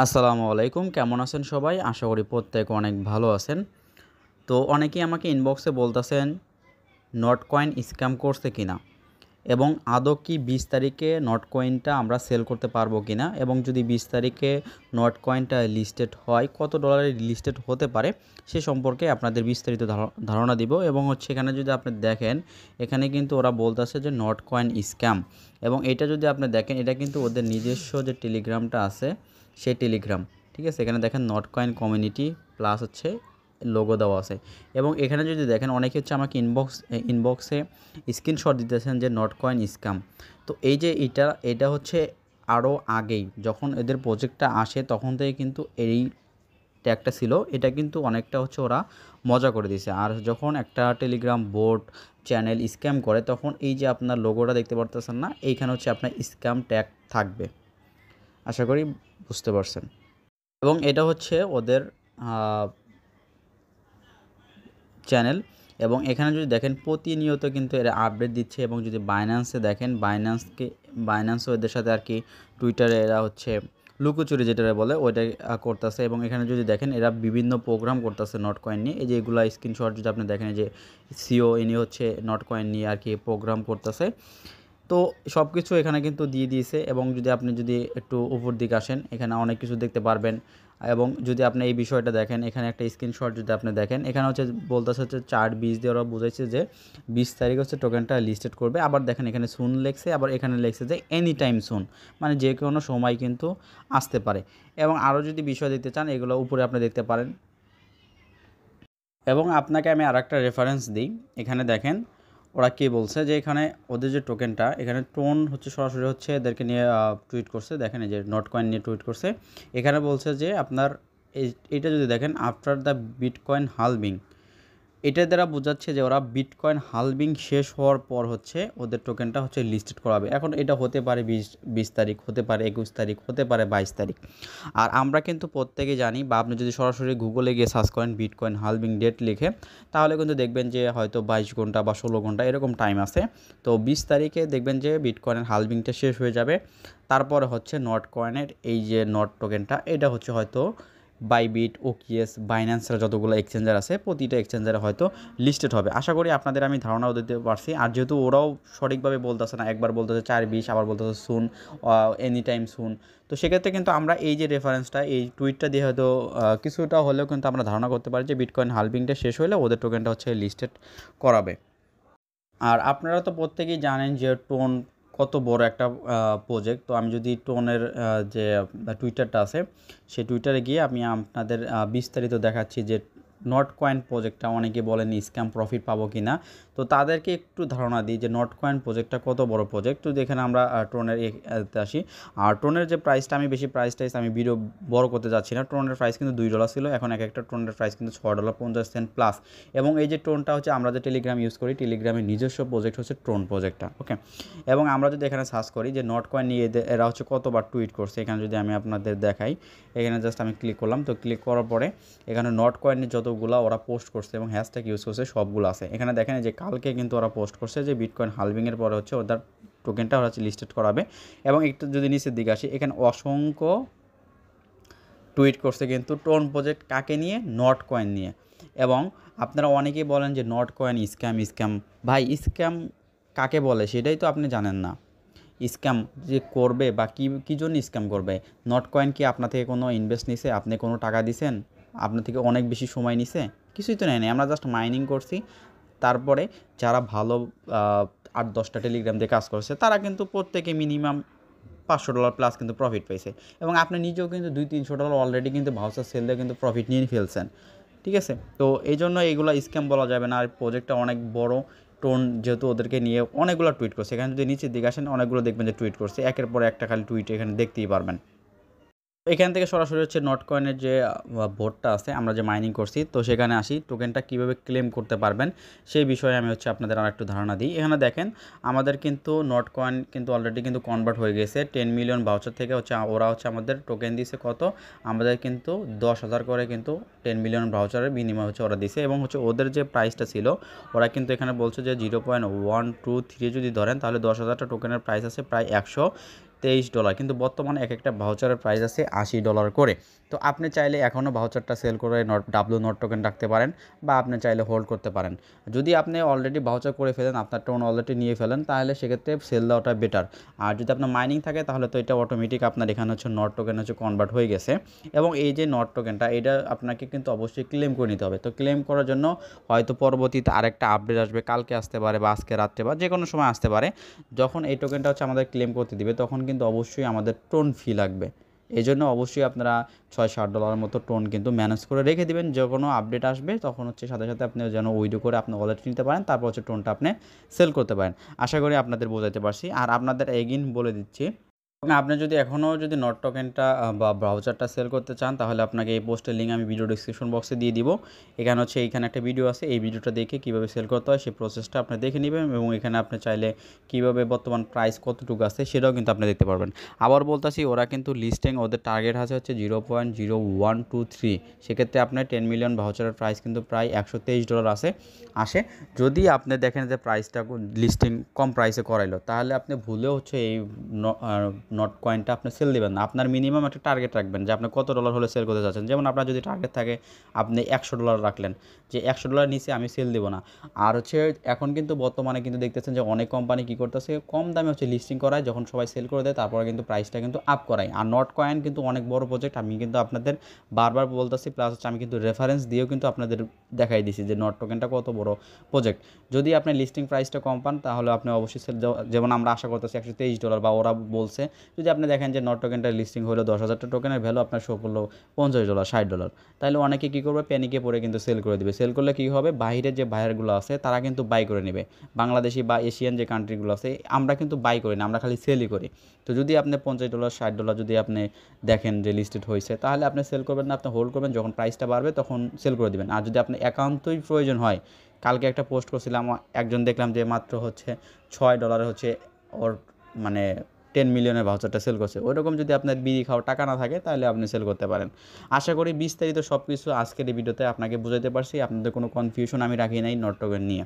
আসসালামু আলাইকুম, কেমন আছেন সবাই? আশা করি প্রত্যেকে অনেক ভালো আছেন। তো অনেকেই আমাকে ইনবক্সে বলতেছেন নট কয়েন স্ক্যাম করছে কিনা এবং আদৌ কি 20 তারিখে নট কয়েনটা আমরা সেল করতে পারবো কিনা, এবং যদি 20 তারিখে নট কয়েনটা লিস্টেড হয় কত ডলারে লিস্টেড হতে পারে সে সম্পর্কে আপনাদের বিস্তারিত ধারণা দিব। এবং এখানে যদি আপনি দেখেন, এখানে কিন্তু ওরা বলতেছে যে নট কয়েন স্ক্যাম, এবং এটা যদি আপনি দেখেন এটা কিন্তু ওদের নিজস্ব যে টেলিগ্রামটা আছে সেই টেলিগ্রাম। ঠিক আছে, এখানে দেখেন not coin community plus logo দেওয়া আছে। এবং এখানে যদি দেখেন অনেকে আমাকে ইনবক্সে স্ক্রিনশট দিতেছেন যে নট কয়েন স্ক্যাম। তো এই যে এটা আরও আগেই যখন এদের প্রজেক্টটা আসে তখন থেকে কিন্তু এই ট্যাগটা ছিল, এটা কিন্তু অনেকটা ওরা মজা করে দিয়েছে। আর যখন একটা টেলিগ্রাম বোট চ্যানেল স্ক্যাম করে তখন এই যে আপনার লোগোটা দেখতে পারতেছেন না, এইখানে আপনার স্ক্যাম ট্যাগ থাকবে। আশা করি বুঝতে পারছেন। এবং এটা ওদের চ্যানেল। এবং এখানে যদি দেখেন প্রতিনিয়ত কিন্তু এরা আপডেট দিচ্ছে। এবং যদি বাইন্যান্সে দেখেন, বাইন্যান্সও এদের সাথে আর কি টুইটারে এরা লুকোচুরি যেটা বলে ওইটাই করতেছে। এবং এখানে যদি দেখেন এরা বিভিন্ন প্রোগ্রাম করতেছে নট কয়েন নিয়ে। এই যে এগুলো স্ক্রিনশট যদি আপনি দেখেন, যে সিও ইনি নট কয়েন নিয়ে আর কি প্রোগ্রাম করতেছে। তো সব কিছু এখানে কিন্তু দিয়ে দিয়েছে। এবং যদি একটু উপর দিকে আসেন, এখানে অনেক কিছু দেখতে পারবেন। এবং যদি আপনি এই বিষয়টা দেখেন, এখানে একটা স্ক্রিনশট যদি আপনি দেখেন, এখানে বলতেছে 4-20 দিয়ে ওরা বুঝাইছে যে 20 তারিখ টোকেনটা লিস্টেড করবে। আবার দেখেন এখানে সুন লেখছে, আবার এখানে লেখছে যে এনি টাইম সুন, মানে যে কোনো সময় কিন্তু আসতে পারে। এবং আরও যদি বিষয় দেখতে চান, এগুলো উপরে আপনি দেখতে পারেন। এবং আপনাকে আমি আরেকটা রেফারেন্স দিই। এখানে দেখেন ওরা কী বলছে, যে এখানে ওদের যে টোকেনটা, এখানে টোন সরাসরি এদেরকে নিয়ে টুইট করছে। দেখেন এই যে নট কয়েন নিয়ে টুইট করছে। এখানে বলছে যে আপনার এইটা যদি দেখেন, আফটার দ্য বিটকয়েন হালভিং, এটার দ্বারা বোঝাচ্ছে যে ওরা বিটকয়েন হালভিং শেষ হওয়ার পর ওদের টোকেনটা লিস্টেড করাবে। এখন এটা হতে পারে 20 তারিখ, হতে পারে 21 তারিখ, হতে পারে 22 তারিখ। আর আমরা কিন্তু প্রত্যেকে জানি, বা আপনি যদি সরাসরি গুগলে গিয়ে সার্চ করেন বিটকয়েন হালভিং ডেট লিখে, তাহলে কিন্তু দেখবেন যে হয়তো 22 ঘন্টা বা 16 ঘন্টা এরকম টাইম আছে। তো 20 তারিখে দেখবেন যে বিটকয়েনের হালভিংটা শেষ হয়ে যাবে। তারপরে নট কয়েনের এই যে নট টোকেনটা, এটা হয়তো বাইবিট, ওকিএস, বাইন্যান্সের যতগুলো এক্সচেঞ্জার আছে প্রতিটা এক্সচেঞ্জারে হয়তো লিস্টেড হবে। আশা করি আপনাদের আমি ধারণাও দিতে পারছি। আর যেহেতু ওরাও সঠিকভাবে বলতেছে না, একবার বলতেছে 4-20, আবার বলতেছে সুন, এনি টাইম সুন। তো সেক্ষেত্রে কিন্তু আমরা এই যে রেফারেন্সটা, এই টুইটটা দিয়ে হয়তো কিছুটা হলেও কিন্তু আমরা ধারণা করতে পারি যে বিটকয়েন হালভিংটা শেষ হলে ওদের টোকেনটা লিস্টেড করাবে। আর আপনারা তো প্রত্যেকেই জানেন যে টোন কত বড় একটা প্রজেক্ট। তো আমি যদি টোনের যে টুইটারটা আছে সেই টুইটারে গিয়ে আমি আপনাদের বিস্তারিত দেখাচ্ছি যে নট কয়েন প্রজেক্টটা, অনেকে বলেন স্ক্যাম প্রফিট পাবো কি না। তো তাদেরকে একটু ধারণা দিই যে নট কয়েন প্রজেক্টটা কত বড় প্রজেক্ট। তো এখানে আমরা টোনের আসি। আর টোনের যে প্রাইসটা, আমি বেশি প্রাইসটা আমি ভিডিও বড় করতে যাচ্ছি না। টোনের প্রাইস কিন্তু $2 ছিল, এখন এক একটা টোনের প্রাইস কিন্তু $6.50 প্লাস। এবং এই যে টোনটা আমরা যে টেলিগ্রাম ইউজ করি, টেলিগ্রামের নিজস্ব প্রজেক্ট টোন প্রজেক্টটা, ওকে। এবং আমরা যদি এখানে সার্চ করি যে নট কয়েন নিয়ে এরা কতবার টুইট করছে, এখানে যদি আমি আপনাদের দেখাই, এখানে জাস্ট আমি ক্লিক করলাম। তো ক্লিক করার পরে এখানে নট কয়েনের যতগুলো ওরা পোস্ট করছে এবং হ্যাশট্যাগ ইউজ করছে সবগুলো আছে। এখানে দেখেন যে কালকে কিন্তু ওরা পোস্ট করছে যে বিটকয়েন হালভিংয়ের পরে ওদের টোকেনটা ওরা লিস্টেড করাবে। এবং একটু যদি নিচের দিকে আসি, এখানে অসংখ্য টুইট করছে কিন্তু টোন প্রজেক্ট কাকে নিয়ে? নট কয়েন নিয়ে। এবং আপনারা অনেকেই বলেন যে নট কয়েন স্ক্যাম। ভাই, স্ক্যাম কাকে বলে সেটাই তো আপনি জানেন না। স্ক্যাম যে করবে বা কী জন্য স্ক্যাম করবে? নট কয়েন কি আপনার থেকে কোনো ইনভেস্ট নিছে? আপনি কোনো টাকা দিছেন? আপনার থেকে অনেক বেশি সময় নিছে? কিছুই তো নেয়নি। আমরা জাস্ট মাইনিং করছি। তারপরে যারা ভালো 8-10টা টেলিগ্রাম দিয়ে কাজ করছে তারা কিন্তু প্রত্যেকে মিনিমাম $500 প্লাস কিন্তু প্রফিট পেয়েছে। এবং আপনি নিজেও কিন্তু $200-300 অলরেডি কিন্তু ভাউচার সেল দিয়ে কিন্তু প্রফিট নিয়ে ফেলছেন। ঠিক আছে? তো এই জন্য এইগুলো স্ক্যাম বলা যাবে না। আর প্রজেক্টটা অনেক বড়। টোন যেহেতু ওদেরকে নিয়ে অনেকগুলো টুইট করছে, এখানে যদি নিচের দিকে আসেন অনেকগুলো দেখবেন যে টুইট করছে, একের পর একটা খালি টুইট এখানে দেখতেই পারবেন। এখান থেকে সরাসরি নট কয়েনের যে বোর্ডটা আছে, আমরা যে মাইনিং করছি, তো সেখানে আসি। টোকেনটা কীভাবে ক্লেম করতে পারবেন সেই বিষয়ে আমি আপনাদের আর একটু ধারণা দিই। এখানে দেখেন আমাদের কিন্তু নট কয়েন কিন্তু অলরেডি কিন্তু কনভার্ট হয়ে গেছে। 10 মিলিয়ন ভাউচার থেকে ওরা আমাদের টোকেন দিয়েছে কত? আমাদের কিন্তু 10,000 করে কিন্তু 10 মিলিয়ন ভাউচারের বিনিময় ওরা দিছে। এবং ওদের যে প্রাইসটা ছিল, ওরা কিন্তু এখানে বলছে যে 0.123 যদি ধরেন তাহলে 10,000টা টোকেনের প্রাইস আছে প্রায় $23, কিন্তু বর্তমানে এক একটা ভাউচারের প্রাইস আছে $80 করে। তো আপনি চাইলে এখনও ভাউচারটা সেল করে নট টোকেন রাখতে পারেন, বা আপনি চাইলে হোল্ড করতে পারেন। যদি আপনি অলরেডি ভাউচার করে ফেলেন, আপনার টোন অলরেডি নিয়ে ফেলেন, তাহলে সেক্ষেত্রে সেল দেওয়াটা বেটার। আর যদি আপনার মাইনিং থাকে তাহলে তো এটা অটোমেটিক আপনার এখানে হচ্ছে নট টোকেন হচ্ছে কনভার্ট হয়ে গেছে। এবং এই যে নট টোকেনটা, এটা আপনাকে কিন্তু অবশ্যই ক্লেম করে নিতে হবে। তো ক্লেম করার জন্য হয়তো পরবর্তীতে আরেকটা আপডেট আসবে, কালকে আসতে পারে বা আজকে রাত্রে বা যে কোনো সময় আসতে পারে। যখন এই টোকেনটা হচ্ছে আমাদের ক্লেম করতে দিবে, তখন কিন্তু অবশ্যই আমাদের টোন ফি লাগবে। এই জন্য অবশ্যই আপনারা $6-7 মতো টোন কিন্তু ম্যানেজ করে রেখে দিবেন। যে কোনো আপডেট আসবে তখন হচ্ছে সাথে সাথে আপনি যেন উইথড্র করে আপনি ওয়ালেটে নিতে পারেন, তারপর হচ্ছে টোনটা আপনি সেল করতে পারেন। আশা করি আপনাদের বোঝাতে পারছি। আর আপনাদের এগেইন বলে দিচ্ছি, আপনি যদি এখনও যদি নট টোকেনটা বা ব্রাউজারটা সেল করতে চান, তাহলে আপনাকে এই পোস্টের লিঙ্ক আমি ভিডিও ডিসক্রিপশন বক্সে দিয়ে দিব। এখানে হচ্ছে এইখানে একটা ভিডিও আছে, এই ভিডিওটা দেখে কীভাবে সেল করতে হয় সেই প্রসেসটা আপনি দেখে নেবেন, এবং এখানে আপনি চাইলে কীভাবে বর্তমান প্রাইস কতটুকু আছে সেটাও কিন্তু আপনি দেখতে পারবেন। আবার বলতেছি, ওরা কিন্তু লিস্টিং ওদের টার্গেট আছে হচ্ছে 0.0123। সেক্ষেত্রে আপনার 10 মিলিয়ন ভাউচারের প্রাইস কিন্তু প্রায় $123 আসে। যদি আপনি দেখেন যে প্রাইসটা লিস্টিং কম প্রাইসে করাইলো, তাহলে আপনি ভুলেও হচ্ছে এই নট কয়েনটা আপনি সেল দেবেন না। আপনার মিনিমাম একটা টার্গেট রাখবেন যে আপনি কত ডলার হলে সেল করতে চাচ্ছেন। যেমন আপনার যদি টার্গেট থাকে আপনি $100 রাখলেন, যে $100 নিচে আমি সেল দেবো না। আর হচ্ছে এখন কিন্তু বর্তমানে কিন্তু দেখতেছেন যে অনেক কোম্পানি কী করতেছে, কম দামে হচ্ছে লিস্টিং করায়, যখন সবাই সেল করে দেয় তারপরে কিন্তু প্রাইসটা কিন্তু আপ করায়। আর নট কয়েন কিন্তু অনেক বড় প্রজেক্ট, আমি কিন্তু আপনাদের বারবার বলতেছি, প্লাস হচ্ছে আমি কিন্তু রেফারেন্স দিয়েও কিন্তু আপনাদের দেখাই দিছি যে নট টোকেনটা কত বড় প্রজেক্ট। যদি আপনি লিস্টিং প্রাইসটা কম পান তাহলে আপনি অবশ্যই সেল, যেমন আমরা আশা করতেছি $123 বা ওরা বলছে। যদি আপনি দেখেন যে নট টোকেনটা লিস্টিং হলো 10,000টা টোকেনের ভ্যালু আপনার শো করলো $50, $60, তাহলে অনেকে কী করবে, প্যানিকে পড়ে কিন্তু সেল করে দেবে। সেল করলে কী হবে, বাইরের যে বায়ারগুলো আছে তারা কিন্তু বাই করে নেবে। বাংলাদেশি বা এশিয়ান যে কান্ট্রিগুলো আছে, আমরা কিন্তু বাই করি না, আমরা খালি সেলই করি। তো যদি আপনি $50, $60 যদি আপনি দেখেন যে লিস্টেড হয়েছে, তাহলে আপনি সেল করবেন না, আপনি হোল্ড করবেন, যখন প্রাইসটা বাড়বে তখন সেল করে দেবেন। আর যদি আপনি একান্তই প্রয়োজন হয়, কালকে একটা পোস্ট করছিলাম, একজন দেখলাম যে মাত্র হচ্ছে $6 হচ্ছে ওর মানে 10 মিলিয়নের ভাউচারটা সেল করছে। ওইরকম যদি আপনার বিড়ি খাওয়ার টাকা না থাকে, তাহলে আপনি সেল করতে পারেন। আশা করি বিস্তারিত সব কিছু আজকের এই ভিডিওতে আপনাকে বুঝাতে পারছি, আপনাদের কোনো কনফিউশন আমি রাখি নাই নট টোকেন নিয়ে।